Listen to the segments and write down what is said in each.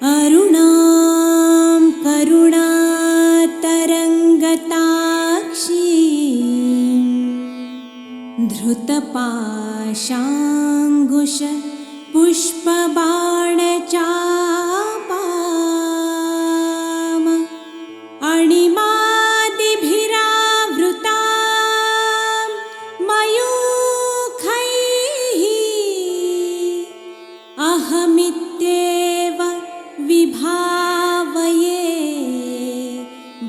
अरुणां करुणातरङ्गताक्षीं धृतपाशाङ्कुशपुष्पबाणचापाम् अणिमादिभिरावृतां मयूखैः अहमित्येव विभावये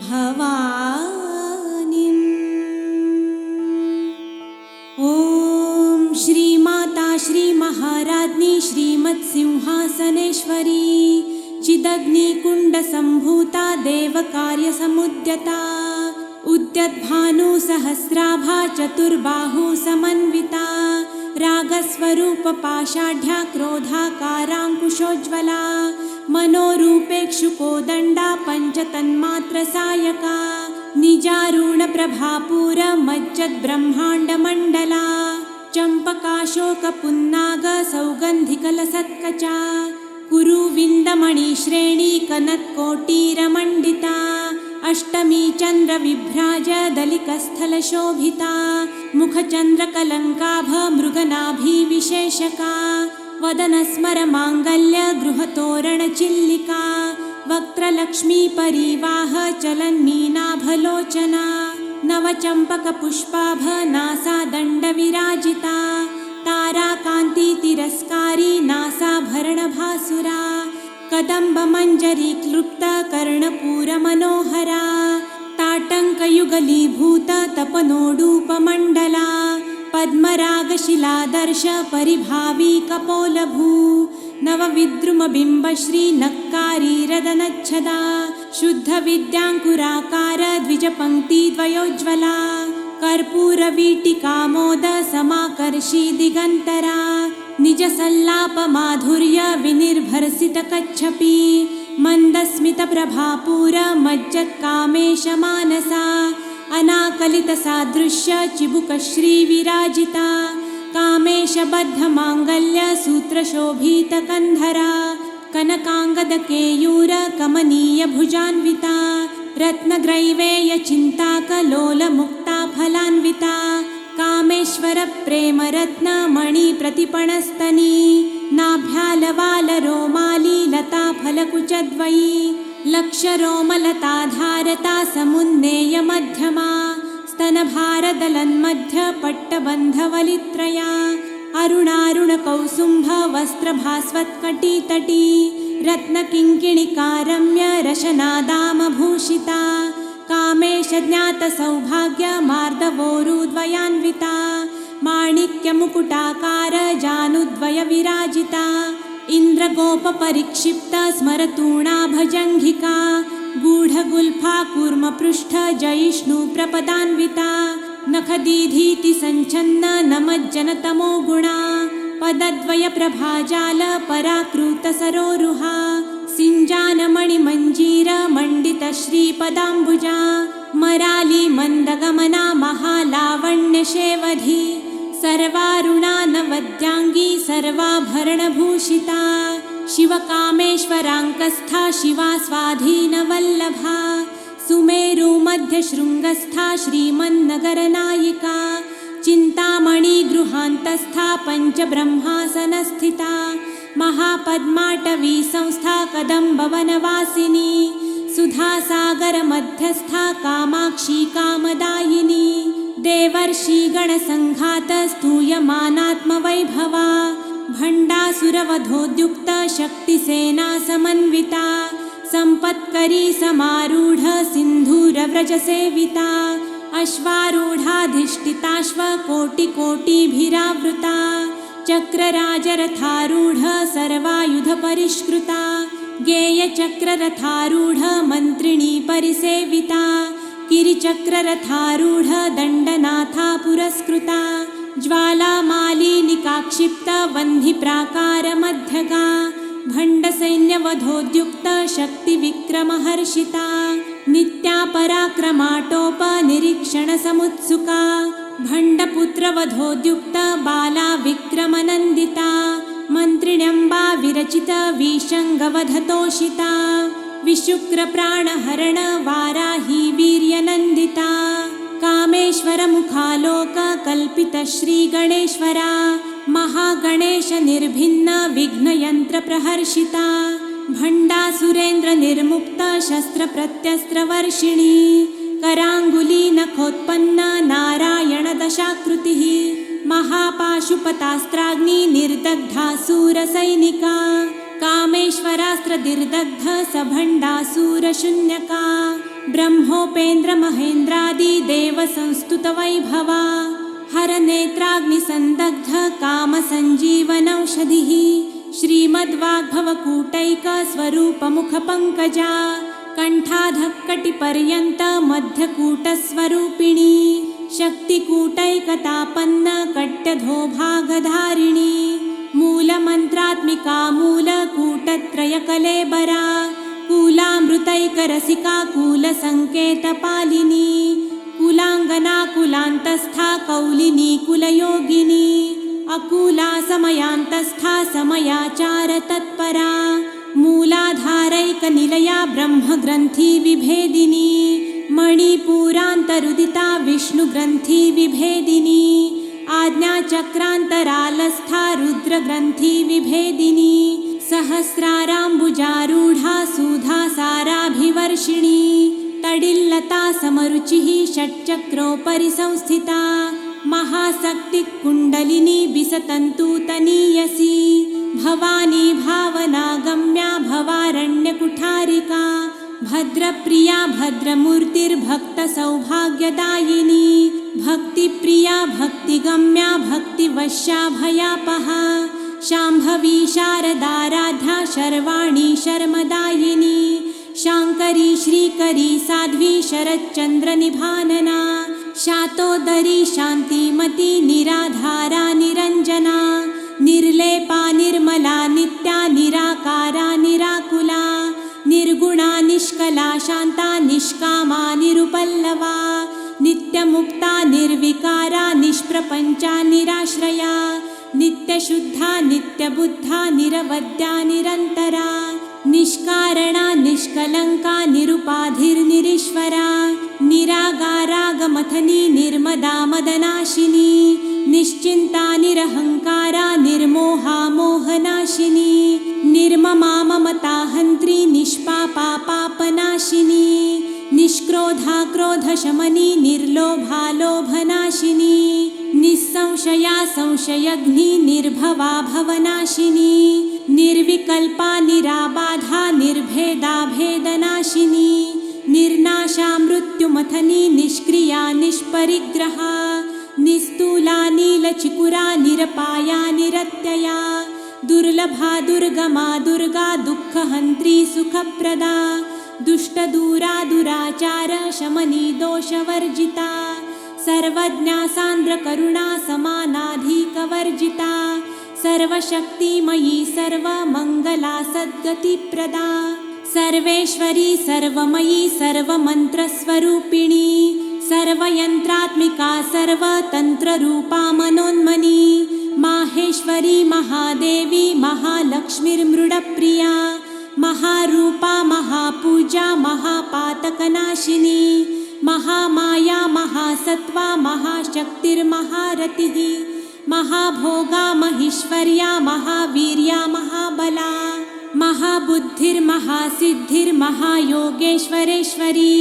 भवानीम्। ॐ श्रीमाता श्रीमहाराज्ञी श्रीमत्सिंहासनेश्वरी चिदग्निकुण्डसम्भूता देवकार्यसमुद्यता उद्यद्भानुसहस्राभा चतुर्बाहुसमन्विता रागस्वरूपपाषाढ्या क्रोधाकाराङ्कुशोज्ज्वला मनोरूपेक्षुकोदण्डा पञ्चतन्मात्रसायका निजारूढप्रभापूरमज्जद्ब्रह्माण्डमण्डला चम्पकाशोकपुन्नागसौगन्धिकलसत्कचा कुरुविन्दमणिश्रेणीकनत्कोटीरमण्डिता अष्टमी चन्द्रविभ्राजदलिकस्थलशोभिता मुखचन्द्रकलङ्काभमृगनाभिविशेषका वदनस्मरमाङ्गल्यगृहतोरणचिल्लिका वक्त्रलक्ष्मीपरीवाहचलन्मीनाभलोचना नवचम्पकपुष्पाभनासादण्डविराजिता ताराकान्तितिरस्कारी नासाभरणभासुरा कदम्बमञ्जरीक्लुप्तकर्णपूरमनोहरा ताटङ्कयुगलीभूततपनोडूपमण्डला पद्मरागशिलादर्श परिभावी कपोलभू नवविद्रुमबिम्बश्रीनक्कारीरदनच्छदा शुद्धविद्याङ्कुराकार द्विजपङ्क्तिद्वयोज्ज्वला कर्पूरवीटिकामोदसमाकर्षी दिगन्तरा निजसल्लापमाधुर्य विनिर्भर्सितकच्छपी मन्दस्मितप्रभापूरमज्जत्कामेशमानसा अनाकलितसादृश्य चिबुकश्रीविराजिता कामेशबद्धमाङ्गल्यसूत्रशोभितकन्धरा कनकाङ्गदकेयूरकमनीयभुजान्विता रत्नग्रैवेयचिन्ताकलोलमुक्ताफलान्विता कामेश्वरप्रेमरत्नमणिप्रतिपणस्तनी नाभ्यालवालरोमाली लताफलकुचद्वयी लक्षरोमलताधारता समुन्नेयमध्यमा स्तनभारदलन्मध्यपट्टबन्धवलित्रया अरुणारुणकौसुम्भवस्त्रभास्वत्कटितटी रत्नकिङ्किणिकारम्य रशनादामभूषिता कामेशज्ञातसौभाग्यमार्दवोरुद्वयान्विता माणिक्यमुकुटाकार जानुद्वयविराजिता इन्द्रगोपपरिक्षिप्त स्मरतूणाभजङ्घिका गूढगुल्फा कूर्मपृष्ठजयिष्णुप्रपदान्विता नखदीधीतिसञ्छन्न नमज्जनतमो गुणा पदद्वयप्रभाजालपराकृतसरोरुहा सिञ्जानमणिमञ्जीरमण्डितश्रीपदाम्बुजा मराली मन्दगमना महालावण्यशेवधी सर्वारुणा नवद्याङ्गी सर्वाभरणभूषिता शिवकामेश्वराङ्कस्था शिवा स्वाधीनवल्लभा सुमेरुमध्यशृङ्गस्था श्रीमन्नगरनायिका चिन्तामणिगृहान्तस्था पञ्चब्रह्मासनस्थिता महापद्माटवी संस्था कदम्बवनवासिनी सुधासागरमध्यस्था कामाक्षी कामदायिनी देवर्षिगणसङ्घातस्तूयमानात्मवैभवा भण्डासुरवधोद्युक्त शक्तिसेना समन्विता सम्पत्करी समारूढ सिन्धूरव्रजसेविता अश्वारूढाधिष्ठिताश्वकोटिकोटिभिरावृता चक्रराजरथारूढ सर्वायुधपरिष्कृता गेयचक्ररथारूढ मन्त्रिणी परिसेविता गिरिचक्ररथारूढ दण्डनाथा पुरस्कृता ज्वालामालिनिकाक्षिप्त वह्निप्राकारमध्यगा भण्डसैन्यवधोद्युक्त शक्तिविक्रमहर्षिता नित्या पराक्रमाटोपनिरीक्षणसमुत्सुका भण्डपुत्रवधोद्युक्त बाला विक्रमनन्दिता मन्त्रिण्यम्बा विरचित विशङ्गवधतोषिता विशुक्रप्राणहरण वाराही वीर्यनन्दिता कामेश्वरमुखालोककल्पितश्रीगणेश्वरा महागणेशनिर्भिन्न विघ्नयन्त्रप्रहर्षिता भण्डासुरेन्द्रनिर्मुक्तशस्त्रप्रत्यस्त्रवर्षिणी कराङ्गुलीनखोत्पन्न नारायणदशाकृतिः महापाशुपतास्त्राग्निनिर्दग्धासुरसैनिका कामेश्वरास्त्रनिर्दग्ध सभण्डासुरशून्यका ब्रह्मोपेन्द्रमहेन्द्रादिदेवसंस्तुतवैभवा हरनेत्राग्निसन्दग्ध कामसञ्जीवनौषधिः श्रीमद्वाग्भवकूटैकस्वरूपमुखपङ्कजा कण्ठाधक्कटिपर्यन्तमध्यकूटस्वरूपिणी शक्तिकूटैकतापन्न कट्यधोभागधारिणी मूलमन्त्रात्मिका मूलकूटत्रयकलेबरा कूलामृतैकरसिका कूलसङ्केतपालिनी कुलाङ्गना कुलान्तस्था कौलिनी कुलयोगिनी अकूला समयान्तस्था समयाचारतत्परा मूलाधारैकनिलया ब्रह्मग्रन्थिविभेदिनी मणिपूरान्तरुदिता विष्णुग्रन्थिविभेदिनी आज्ञाचक्रान्तरालस्था रुद्रग्रन्थिविभेदिनी सहस्राराम्बुजारूढा सुधासाराभिवर्षिणी तडिल्लता समरुचिः षट्चक्रोपरि संस्थिता महाशक्तिकुण्डलिनी बिसतन्तुतनीयसी भवानी भावनागम्या भवारण्यकुठारिका भद्रप्रिया भद्रमूर्तिर्भक्तसौभाग्यदायिनी भक्तिप्रिया भक्तिगम्या भक्तिवश्या भयापहा शाम्भवी शारदाराध्या शर्वाणी शर्मदायिनी शाङ्करी श्रीकरी साध्वी शरच्चन्द्रनिभानना शातोदरी शान्तिमती निराधारा निरञ्जना निर्लेपा निर्मला नित्या निराकारा निराकुला निर्गुणा निष्कला शान्ता निष्कामा निरुपल्लवा नित्यमुक्ता निर्विकारा निष्प्रपञ्चा निराश्रया नित्यशुद्धा नित्यबुद्धा निरवद्या निरन्तरा निष्कारणा निष्कलङ्का निरुपाधिर्निरीश्वरा निरागारागमथनी निर्मदा मदनाशिनी निश्चिन्ता निरहङ्कारा निर्मोहा मोहनाशिनी निर्ममा ममता हन्त्री निष्पापा पापनाशिनी निष्क्रोधा क्रोधशमनी निर्लोभा लोभनाशिनी निस्संशया संशयघ्नी निर्भवा भवनाशिनी निर्विकल्पा निराबाधा निर्भेदा भेदनाशिनी निर्नाशा मृत्युमथनी निष्क्रिया निष्परिग्रहा निस्तूला नीलचिकुरा निरपाया निरत्यया दुर्लभा दुर्गमा दुर्गा दुःखहन्त्री सुखप्रदा दुष्टदूरा दुराचार शमनी दोषवर्जिता सर्वज्ञा सान्द्रकरुणा समानाधिकवर्जिता सर्वशक्तिमयी सर्वमङ्गला सद्गतिप्रदा सर्वेश्वरी सर्वमयी सर्वमन्त्रस्वरूपिणी सर्वयन्त्रात्मिका सर्वतन्त्ररूपा मनोन्मनी माहेश्वरी महादेवी महालक्ष्मीर्मृडप्रिया महारूपा महापूजा महापातकनाशिनी महामाया महासत्त्वा महाशक्तिर्महारतिः महाभोगा महेश्वर्या महावीर्या महाबला महाबुद्धिर्महासिद्धिर्महायोगेश्वरेश्वरी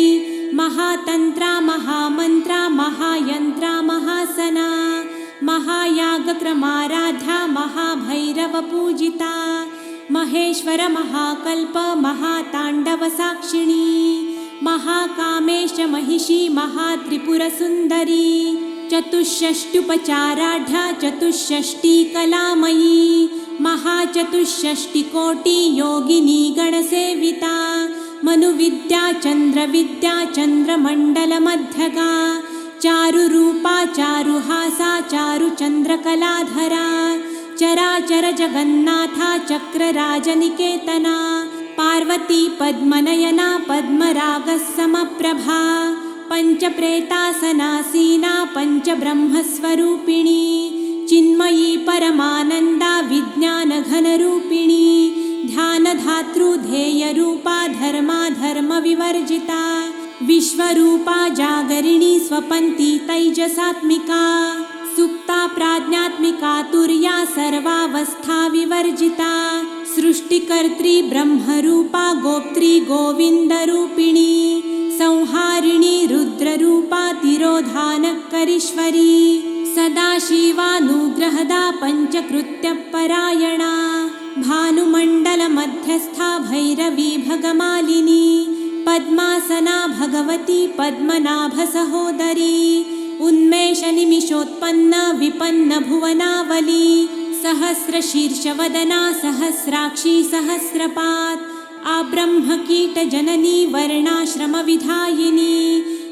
महातन्त्रा महामन्त्रा महायन्त्रा महासना महायागक्रमाराध्या महाभैरवपूजिता महेश्वर महाकल्प महाताण्डवसाक्षिणी महाकामेश महिषी महात्रिपुरसुन्दरी चतुष्षष्ट्युपचाराढ्या चतुष्षष्टिकलामयी महाचतुष्षष्टिकोटि योगिनी गणसेविता मनुविद्या चन्द्रविद्या चन्द्रमण्डलमध्यगा चारुरूपा चारुहासा चारुचन्द्रकलाधरा चराचर जगन्नाथा चक्रराजनिकेतना पार्वती पद्मनयना पद्मरागसमप्रभा पञ्चप्रेतासनासीना पञ्चब्रह्मस्वरूपिणी चिन्मयी परमानन्दा विज्ञानघनरूपिणी ध्यानधातृध्येयरूपा धर्माधर्मविवर्जिता विश्वरूपा जागरिणी स्वपन्ती तैजसात्मिका सुप्ता प्राज्ञात्मिका तुर्या सर्वावस्था विवर्जिता सृष्टिकर्त्री ब्रह्मरूपा गोप्त्री गोविन्दरूपिणी संहारिणी रुद्ररूपा तिरोधानकरीश्वरी सदाशिवानुग्रहदा पञ्चकृत्यपरायणा भानुमण्डलमध्यस्था भैरवी भगमालिनी पद्मासना भगवती पद्मनाभसहोदरी उन्मेषनिमिषोत्पन्न विपन्न भुवनावली सहस्रशीर्षवदना सहस्राक्षी सहस्रपात् आब्रह्मकीटजननी वर्णाश्रमविधायिनी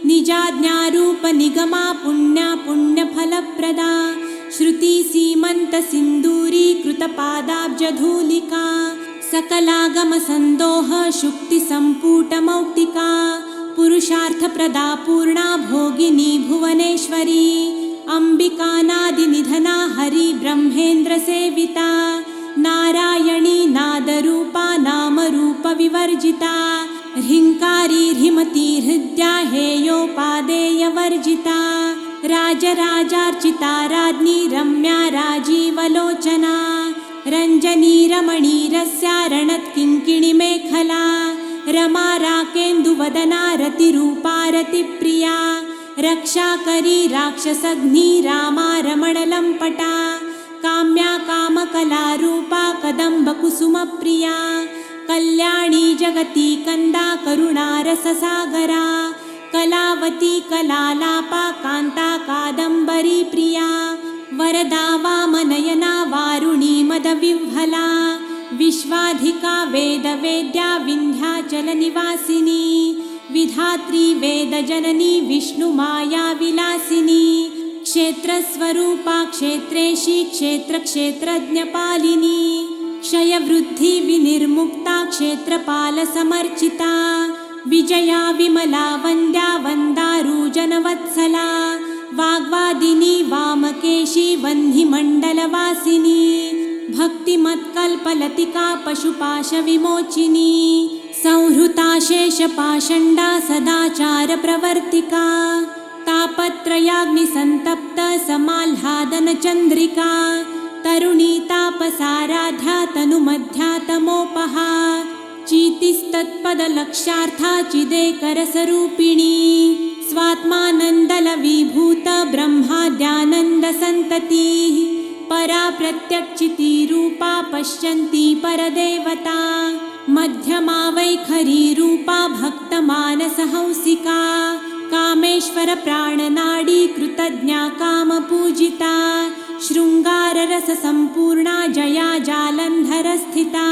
निजाज्ञारूपनिगमा पुण्या पुण्यफलप्रदा श्रुतिसीमन्तसिन्दूरीकृतपादाब्जधूलिका सकलागमसन्दोह शुक्तिसम्पूटमौक्तिका पुरुषार्थप्रदा पूर्णा भोगिनी भुवनेश्वरी अम्बिकानादिनिधना हरिब्रह्मेन्द्रसेविता नारायणी नादरूपा नामरूपविवर्जिता ह्रीङ्कारी ह्रीमती हृद्या हेयोपादेयवर्जिता राजराजार्चिता राज्ञी रम्या राजीवलोचना रञ्जनी रमणीरस्या रणत्किङ्किणिमेखला रमा राकेन्दुवदना रतिरूपा रतिप्रिया रक्षाकरी राक्षसघ्नी रामा रमणलम्पटा काम्या कामकलारूपा कदम्बकुसुमप्रिया कल्याणी जगती कन्दा करुणारससागरा कलावती कलालापा कान्ता कादम्बरी प्रिया वरदा वामनयना वारुणी मदविह्वला विश्वाधिका वेदवेद्या विन्ध्याचलनिवासिनी विधात्री वेदजननी विष्णुमाया विलासिनी क्षेत्रस्वरूपा क्षेत्रेशी क्षेत्रक्षेत्रज्ञपालिनी क्षयवृद्धिविनिर्मुक्ता क्षेत्रपालसमर्चिता विजया विमला वन्द्या वन्दारूजनवत्सला वाग्वादिनी वामकेशी वह्निमण्डलवासिनी भक्तिमत्कल्पलतिका पशुपाशविमोचिनी संहृता शेषपाषण्डा सदाचारप्रवर्तिका तापत्रयाग्निसन्तप्त समाह्लादनचन्द्रिका तरुणी तापसाराध्या तनुमध्या तमोपहा चीतिस्तत्पदलक्ष्यार्था चिदेकरसरूपिणी स्वात्मानन्दलविभूत ब्रह्माद्यानन्दसन्ततिः परा प्रत्यक्षितिरूपा पश्यन्ती परदेवता मध्यमा वैखरीरूपा भक्तमानसहंसिका कामेश्वरप्राणनाडी कृतज्ञा कामपूजिता शृङ्गाररससम्पूर्णा जया जालन्धरस्थिता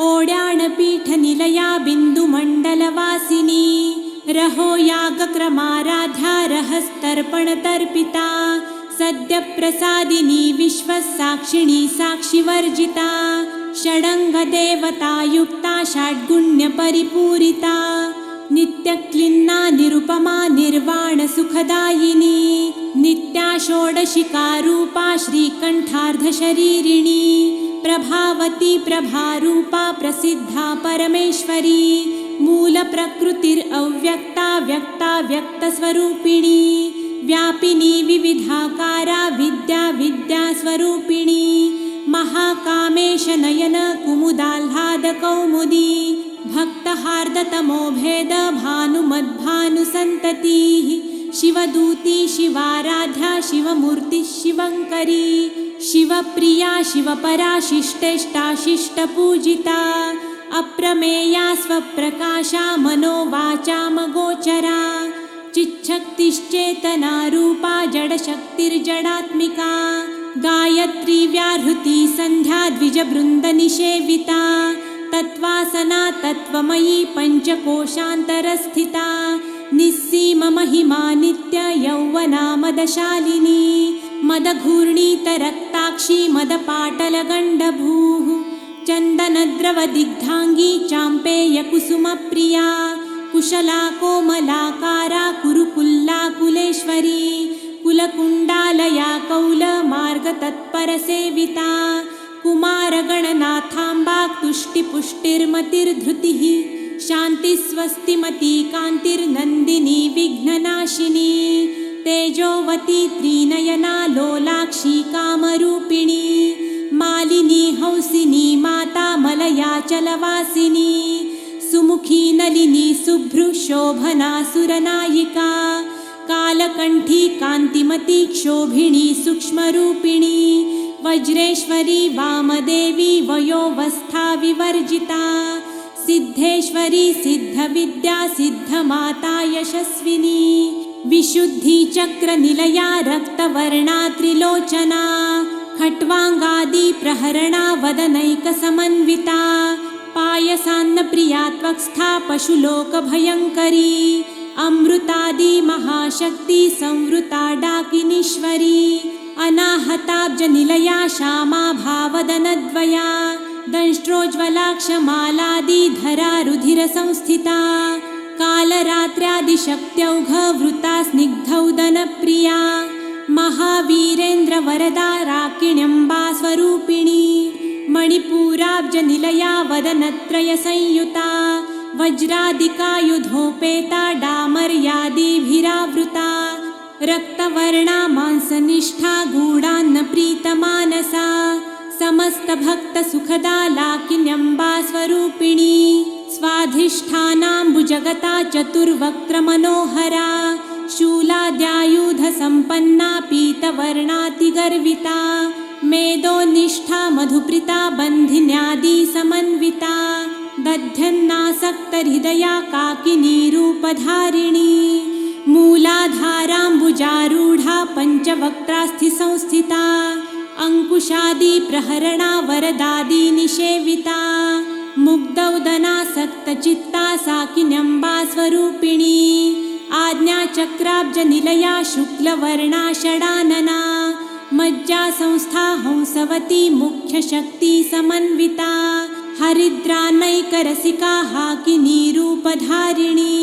ओड्याणपीठनिलया बिन्दुमण्डलवासिनी रहो यागक्रमाराध्या रहस्तर्पणतर्पिता सद्यप्रसादिनी विश्वसाक्षिणी साक्षिवर्जिता षडङ्गदेवतायुक्ता षड्गुण्यपरिपूरिता नित्यक्लिन्ना निरुपमा निर्वाणसुखदायिनी नित्या षोडशिकारूपा श्रीकण्ठार्धशरीरिणी प्रभावती प्रभारूपा प्रसिद्धा परमेश्वरी मूलप्रकृतिरव्यक्ता व्यक्ता व्यक्तस्वरूपिणी व्यापिनी विविधाकारा विद्या विद्यास्वरूपिणी महाकामेशनयन कुमुदाह्लादकौमुदी भक्तहार्दतमोभेद भानुमद्भानुसन्ततिः शिवदूती शिवाराध्या शिवमूर्तिः शिवङ्करी शिवप्रिया शिवपरा शिष्टेष्टा शिष्टपूजिता अप्रमेया स्वप्रकाशा मनोवाचामगोचरा चिच्छक्तिश्चेतनारूपा जडशक्तिर्जडात्मिका गायत्री व्याहृति सन्ध्या द्विजबृन्दनिषेविता तत्त्वासना तत्त्वमयी पञ्चकोशान्तरस्थिता निस्सीममहिमा नित्ययौवना मदशालिनी मदघूर्णीतरक्ताक्षी मदपाटलगण्डभूः चन्दनद्रवदिग्धाङ्गी चाम्पेयकुसुमप्रिया कुशला कोमलाकारा कुरुकुल्लाकुलेश्वरी कुलकुण्डालया कौलमार्गतत्परसेविता कुमारगणनाथाम्बा तुष्टिपुष्टिर्मतिर्धृतिः शान्तिस्वस्तिमती कान्तिर्नन्दिनी विघ्ननाशिनी तेजोवती त्रिनयना लोलाक्षी कामरूपिणी मालिनी हंसिनी माता मलयाचलवासिनी सुमुखी नलिनी शुभ्रुशोभना सुरनायिका कालकण्ठी कान्तिमती क्षोभिणी सूक्ष्मरूपिणी वज्रेश्वरी वामदेवी वयोवस्था विवर्जिता सिद्धेश्वरी सिद्धविद्या सिद्धमाता यशस्विनी विशुद्धिचक्रनिलया रक्तवर्णा त्रिलोचना खट्वाङ्गादि प्रहरणा वदनैकसमन्विता पायसान्नप्रिया त्वक्स्था पशुलोकभयङ्करी अमृतादि महाशक्ति संवृता डाकिनीश्वरी अनाहताब्जनिलया श्यामा भावदनद्वया दंष्ट्रोज्ज्वलाक्षमालादिधरा रुधिरसंस्थिता कालरात्र्यादिशक्त्यौघवृता स्निग्धौदनप्रिया महावीरेन्द्रवरदा राकिण्यम्बा स्वरूपिणी मणिपूराब्जनिलया वदनत्रयसंयुता वज्रादिकायुधोपेता डामर्यादिभिरावृता रक्तवर्णा मांसनिष्ठा गूढान्नप्रीतमानसा समस्तभक्तसुखदा लाकिन्यम्बा स्वरूपिणी स्वाधिष्ठानाम्बुजगता चतुर्वक्त्रमनोहरा शूलाद्यायुधसम्पन्ना पीतवर्णातिगर्विता मेदोनिष्ठा मधुप्रीता बन्धिन्यादिसमन्विता दध्यन्नासक्तहृदया काकिनीरूपधारिणी मूलाधाराम्बुजारूढा पञ्चवक्त्रास्थिसंस्थिता अङ्कुशादिप्रहरणा वरदादिनिषेविता मुग्धौदनासक्तचित्ता साकिन्यम्बा स्वरूपिणी आज्ञाचक्राब्जनिलया शुक्लवर्णा षडानना मज्जासंस्था हंसवती मुख्यशक्तिसमन्विता हरिद्रानैकरसिका हाकिनीरूपधारिणी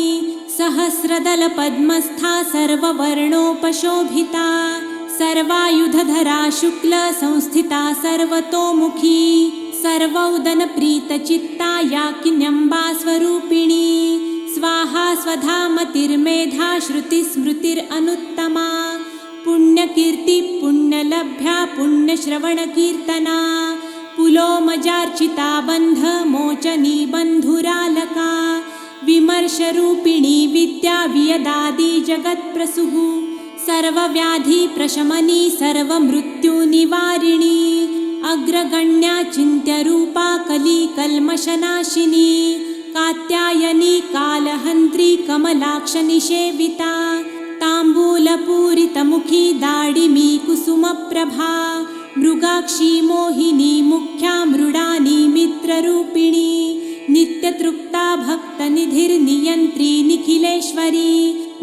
सहस्रदलपद्मस्था सर्ववर्णोपशोभिता सर्वायुधधरा शुक्लसंस्थिता सर्वतोमुखी सर्वौदनप्रीतचित्ता याकिन्यम्बा स्वरूपिणी स्वाहा स्वधामतिर्मेधा श्रुतिस्मृतिरनुत्तमा पुण्यकीर्ति पुण्यलभ्या पुण्यश्रवणकीर्तना पुलोमजार्चिता बन्धमोचनी बन्धुरालका विमर्शरूपिणी विद्या वियदादि जगत्प्रसूः सर्वव्याधिप्रशमनी सर्वमृत्युनिवारिणी अग्रगण्या चिन्त्यरूपा कलिकल्मषनाशिनी कात्यायनी कालहन्त्री कमलाक्षनिषेविता ताम्बूलपूरितमुखी दाडिमी कुसुमप्रभा मृगाक्षी मोहिनी मुख्या मृडानी मित्ररूपिणी नित्यतृप्ता भक्तनिधिर्नियन्त्री निखिलेश्वरी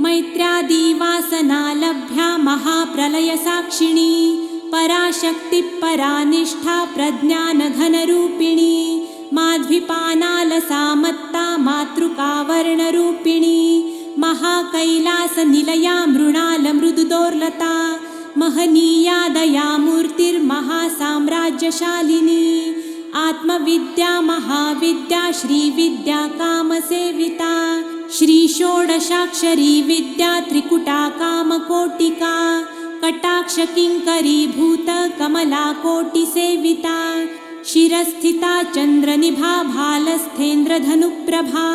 मैत्र्यादिवासना लभ्या महाप्रलयसाक्षिणी पराशक्तिः परानिष्ठा प्रज्ञानघनरूपिणी माध्वीपानालसामत्ता मातृकावर्णरूपिणी महाकैलासनिलया मृणालमृदुदोर्लता महनीया दयामूर्तिर्महासाम्राज्यशालिनी आत्मविद्या महाविद्या श्रीविद्या कामसेविता श्रीषोडशाक्षरी विद्या त्रिकुटा कामकोटिका कटाक्षकिङ्करीभूत कमलाकोटिसेविता शिरस्थिता चन्द्रनिभा भालस्थेन्द्रधनुप्रभा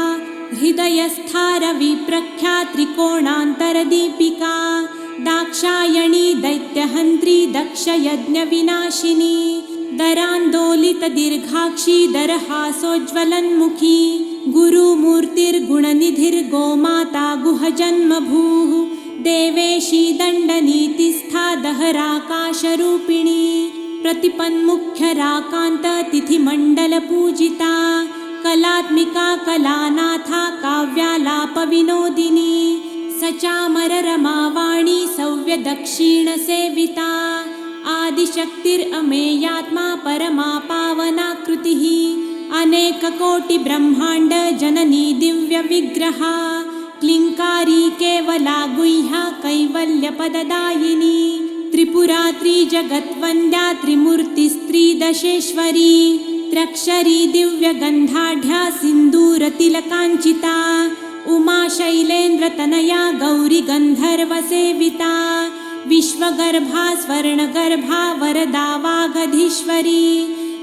हृदयस्था रविप्रख्या त्रिकोणान्तरदीपिका दाक्षायणी दैत्यहन्त्री दक्षयज्ञविनाशिनी दरान्दोलितदीर्घाक्षी दरहासोज्ज्वलन्मुखी गुरुमूर्तिर्गुणनिधिर्गोमाता गुहजन्मभूः देवेशी दण्डनीतिस्था दहराकाशरूपिणी प्रतिपन्मुख्यराकान्ततिथिमण्डलपूजिता कलात्मिका कलानाथा काव्यालापविनोदिनी सचामररमावाणी सव्यदक्षिणसेविता आदिशक्तिरमेयात्मा परमा पावनाकृतिः अनेककोटिब्रह्माण्ड जननी दिव्यविग्रहा क्लिङ्कारी केवला गुह्या कैवल्यपददायिनी त्रिपुरा त्रिजगद्वन्द्या त्रिमूर्तिस्त्रिदशेश्वरी त्र्यक्षरी दिव्यगन्धाढ्या सिन्दूरतिलकाञ्चिता उमा शैलेन्द्रतनया गौरी गन्धर्वसेविता विश्वगर्भा स्वर्णगर्भा वरदा वागधीश्वरी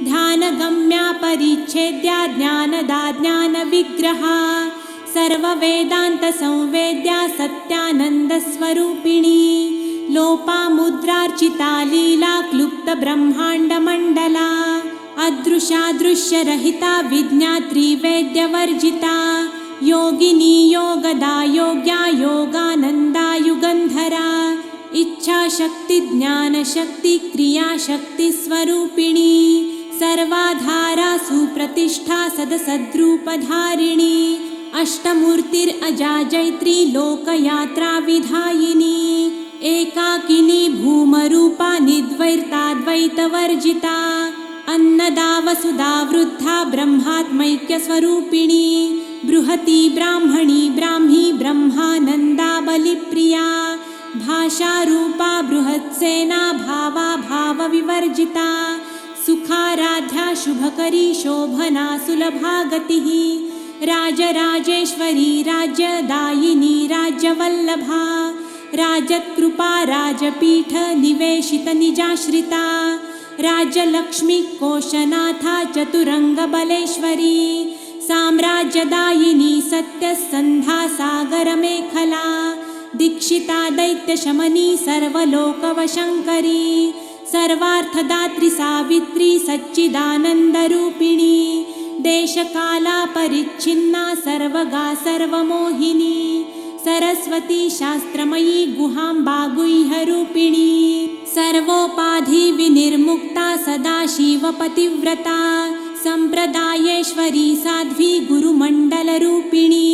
ध्यानगम्या परिच्छेद्या ज्ञानदा ज्ञानविग्रहा सर्ववेदान्तसंवेद्या सत्यानन्दस्वरूपिणी लोपामुद्रार्चिता लीला क्लुप्तब्रह्माण्डमण्डला अदृशा दृश्यरहिता विज्ञात्री वेद्यवर्जिता योगिनी योगदा योग्या योगानन्दा युगन्धरा इच्छाशक्ति ज्ञानशक्ति क्रियाशक्तिस्वरूपिणी सर्वाधारा सुप्रतिष्ठा सदसद्रूपधारिणी अष्टमूर्तिरजा जैत्री लोकयात्रा विधायिनी एकाकिनी भूमरूपा निद्वैताद्वैतवर्जिता अन्नदा वसुधा वृद्धा ब्रह्मात्मैक्यस्वरूपिणी बृहती ब्राह्मणी ब्राह्मी ब्रह्मानन्दा बलिप्रिया भाषारूपा बृहत्सेना भावा भावविवर्जिता सुखाराध्या शुभकरी शोभना सुलभा गतिः राजराजेश्वरी राज्यदायिनी राज्यवल्लभा राजत्कृपा राजपीठ निवेशित निजाश्रिता राज्यलक्ष्मी कोशनाथा चतुरङ्गबलेश्वरी साम्राज्यदायिनी सत्यसन्धा सागरमेखला दीक्षिता दैत्यशमनी सर्वलोकवशङ्करी सर्वार्थदात्री सावित्री सच्चिदानन्दरूपिणी देशकाला परिच्छिन्ना सर्वगा सर्वमोहिनी सरस्वती शास्त्रमयी गुहाम्बा गुह्यरूपिणी सर्वोपाधि विनिर्मुक्ता सदाशिवपतिव्रता सम्प्रदायेश्वरी साध्वी गुरुमण्डलरूपिणी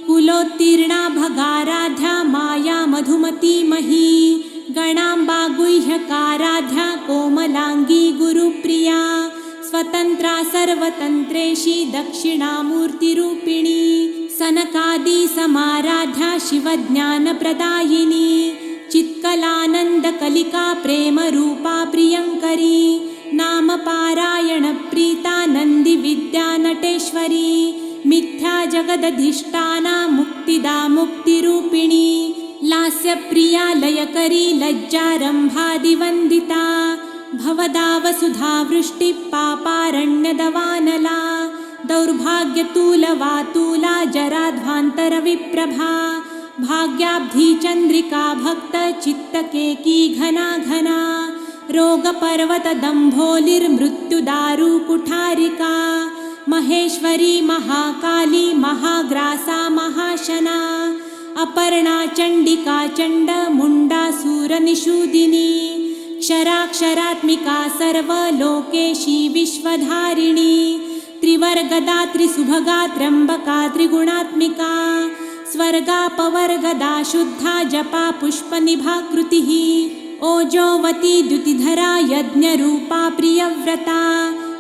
कुलोत्तीर्णा भगाराध्या माया मधुमती मही गणाम्बा गुह्यकाराध्या कोमलांगी गुरुप्रिया स्वतन्त्रा सर्वतन्त्रेशी दक्षिणामूर्तिरूपिणी सनकादि समाराध्या शिवज्ञानप्रदायिनी चित्कलानन्दकलिका प्रेमरूपा प्रियङ्करी नामपारायणप्रीता नन्दिविद्या नटेश्वरी मिथ्या जगदधिष्ठाना मुक्तिदा मुक्तिरूपिणी लास्यप्रिया लयकरी लज्जारम्भादिवन्दिता भवदा वसुधा वृष्टिः पापारण्यदवानला दौर्भाग्यतूलवातूला जराध्वान्तरविप्रभा भाग्याब्धी चन्द्रिका भक्तचित्तकेकी घना घना रोगपर्वतदम्भोलिर्मृत्युदारुकुठारिका महेश्वरी महाकाली महाग्रासा महाशना अपर्णा चण्डिका चण्डमुण्डासुरनिषूदिनी क्षराक्षरात्मिका सर्वलोकेशी विश्वधारिणी त्रिवर्गदा सुभगा त्र्यम्बका त्रिगुणात्मिका स्वर्गापवर्गदा शुद्धा जपा पुष्पनिभाकृतिः ओजोवती द्युतिधरा यज्ञरूपा प्रियव्रता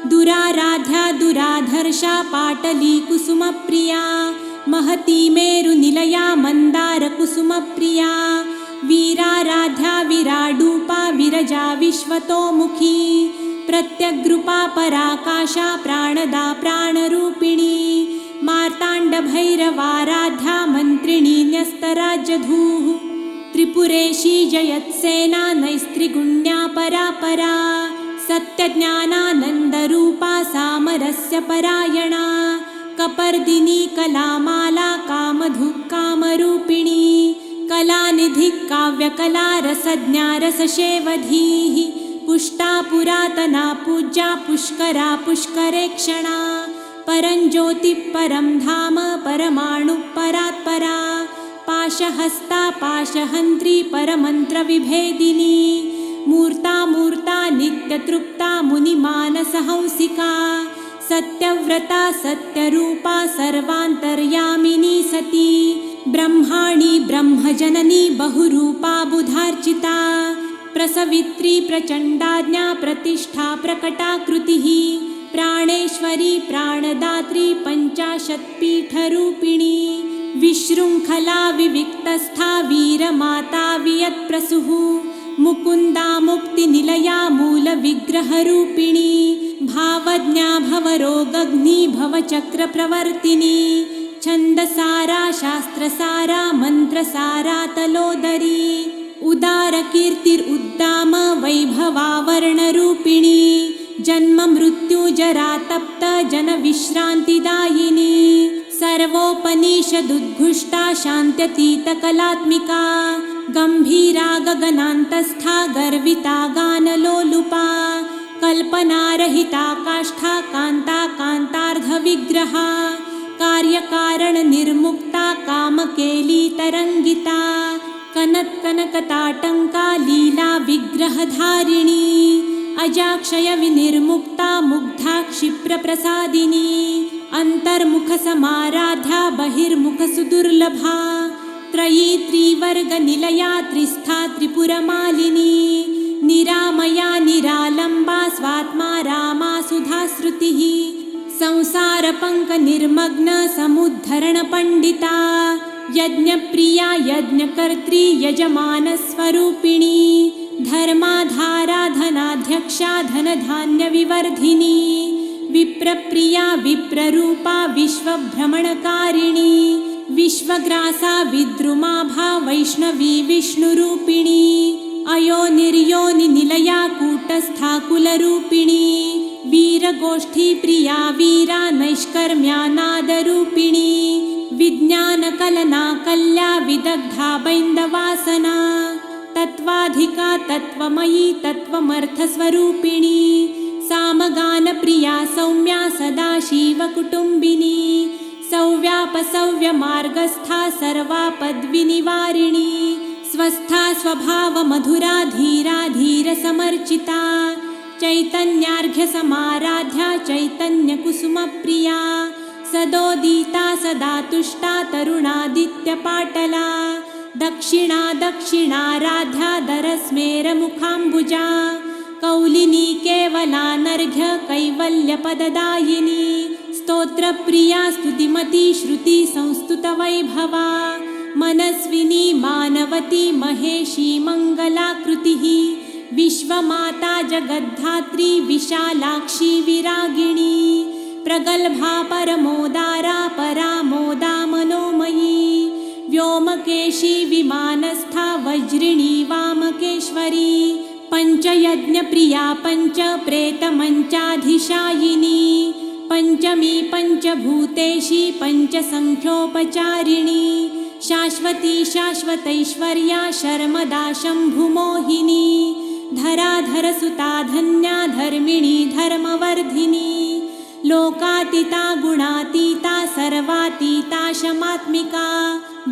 दुराराध्या दुराधर्षा पाटली कुसुमप्रिया महती मेरुनिलया मन्दारकुसुमप्रिया वीराराध्या विराडूपा विरजा विश्वतोमुखी प्रत्यग्रूपा पराकाशा प्राणदा प्राणरूपिणी मार्ताण्डभैरवाराध्या मन्त्रिणी न्यस्तराज्यधूः त्रिपुरेशी जयत्सेना नैस्त्रिगुण्या परापरा सत्यज्ञानानन्दरूपा सामरस्य परायणा कपर्दिनी कलामाला कामधुक्कामरूपिणी कलानिधिः काव्यकला रसज्ञा रसशेवधीः पुष्टा पुरातना पूज्या पुष्करा पुष्करेक्षणा परञ्ज्योतिः परं धाम परमाणुः परात्परा पाशहस्ता पाशहन्त्री परमन्त्रविभेदिनी मूर्ता मूर्ता नित्यतृप्ता मुनिमानसहंसिका सत्यव्रता सत्यरूपा सर्वान्तर्यामिनी सती ब्रह्माणी ब्रह्मजननी बहुरूपा बुधार्चिता प्रसवित्री प्रचण्डाज्ञा प्रतिष्ठा प्रकटाकृतिः प्राणेश्वरी प्राणदात्री पञ्चाशत्पीठरूपिणी विशृङ्खला विविक्तस्था वीरमाता वियत्प्रसूः मुकुन्दा मुक्तिनिलया मूलविग्रहरूपिणी भावज्ञा भवरोगग्नि भवचक्रप्रवर्तिनी छन्दसारा शास्त्रसारा मन्त्रसारा तलोदरी उदारकीर्तिरुद्दाम वैभवावर्णरूपिणी जन्म मृत्यु जरा तप्त जनविश्रान्तिदायिनी सर्वोपनिषदुद्घुष्टा शान्त्यतीतकलात्मिका गम्भीरा गगनान्तस्था गर्विता गानलोलुपा कल्पनारहिता काष्ठा कान्ता कान्तार्धविग्रहा कार्यकारणनिर्मुक्ता कामकेली तरङ्गिता कनत्कनकताटङ्का लीला विग्रहधारिणी अजाक्षयविनिर्मुक्ता मुग्धा क्षिप्रप्रसादिनी अन्तर्मुखसमाराध्या बहिर्मुखसुदुर्लभा त्रयी त्रिवर्गनिलया त्रिस्था त्रिपुरमालिनी निरामया निरालम्बा स्वात्मा रामा सुधाश्रुतिः संसारपङ्कनिर्मग्न समुद्धरणपण्डिता यज्ञप्रिया यज्ञकर्त्री यजमानस्वरूपिणी धर्माधारा धनाध्यक्षा धनधान्यविवर्धिनी विप्रप्रिया विप्ररूपा विश्वभ्रमणकारिणी विश्वग्रासा विद्रुमाभा वैष्णवी विष्णुरूपिणी अयोनिर्योनिनिलया कूटस्थाकुलरूपिणी वीरगोष्ठीप्रिया वीरा नैष्कर्म्यानादरूपिणी विज्ञानकलना कल्या विदग्धा बैन्दवासना तत्त्वाधिका तत्त्वमयी तत्त्वमर्थस्वरूपिणी सामगानप्रिया सौम्या सदाशिवकुटुम्बिनी सौव्यापसव्यमार्गस्था सर्वापद्विनिवारिणी स्वस्था स्वभावमधुरा धीरा धीरसमर्चिता चैतन्यार्घ्यसमाराध्या चैतन्यकुसुमप्रिया सदोदिता सदा तुष्टा तरुणादित्यपाटला दक्षिणा दक्षिणाराध्या दरस्मेरमुखाम्बुजा कौलिनी केवलानर्घ्य कैवल्यपददायिनी स्तोत्रप्रिया स्तुतिमती श्रुति संस्तुतवैभवा मनस्विनी मानवती महेशी मङ्गलाकृतिः विश्वमाता जगद्धात्री विशालाक्षी विरागिणी प्रगल्भा परमोदारा परामोदा मनोमयी व्योमकेशी विमानस्था वज्रिणी वामकेश्वरी पञ्चयज्ञप्रिया पञ्चप्रेतमञ्चाधिशायिनी पञ्चमी पञ्चभूतेशी पञ्चसङ्ख्योपचारिणी शाश्वती शाश्वतैश्वर्या शर्मदा शम्भुमोहिनी धराधरसुता धन्या धर्मिणी धर्मवर्धिनी लोकातीता गुणातीता सर्वातीता शमात्मिका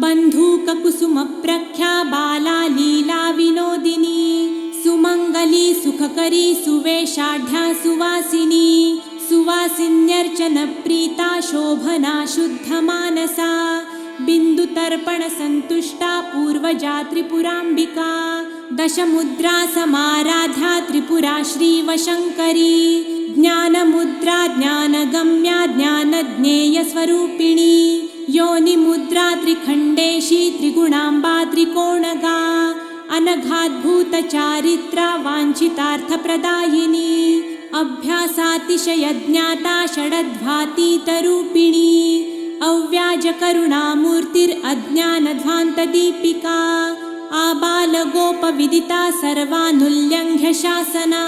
बन्धूककुसुमप्रख्या बाला लीला विनोदिनी सुमङ्गली सुखकरी सुवेशाढ्या सुवासिनी सुवासिन्यर्चनप्रीता शोभना शुद्धमानसा बिन्दुतर्पणसन्तुष्टा पूर्वजा त्रिपुराम्बिका दशमुद्रा समाराध्या त्रिपुरा श्रीवशङ्करी ज्ञानमुद्रा ज्ञानगम्या ज्ञानज्ञेयस्वरूपिणी योनिमुद्रा त्रिखण्डेशी त्रिगुणाम्बा त्रिकोणगा अनघाद्भूतचारित्रा वाञ्छितार्थप्रदायिनी अभ्यासातिशयज्ञाता षडध्वातीतरूपिणी अव्याजकरुणामूर्तिरज्ञानध्वान्तदीपिका आबालगोपविदिता सर्वानुल्लङ्घ्य शासना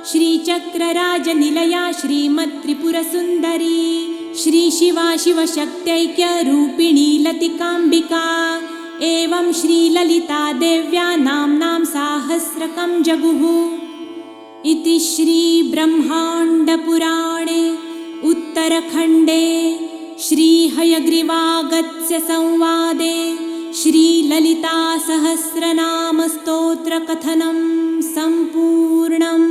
श्रीचक्रराजनिलया श्रीमत्त्रिपुरसुन्दरी श्रीशिवा शिवशक्त्यैक्यरूपिणी लतिकाम्बिका एवं श्रीललिता देव्या नाम्नां साहस्रकं जगुः इति श्रीब्रह्माण्डपुराणे उत्तरखण्डे श्रीहयग्रीवागस्य संवादे श्रीललितासहस्रनामस्तोत्रकथनं सम्पूर्णम्।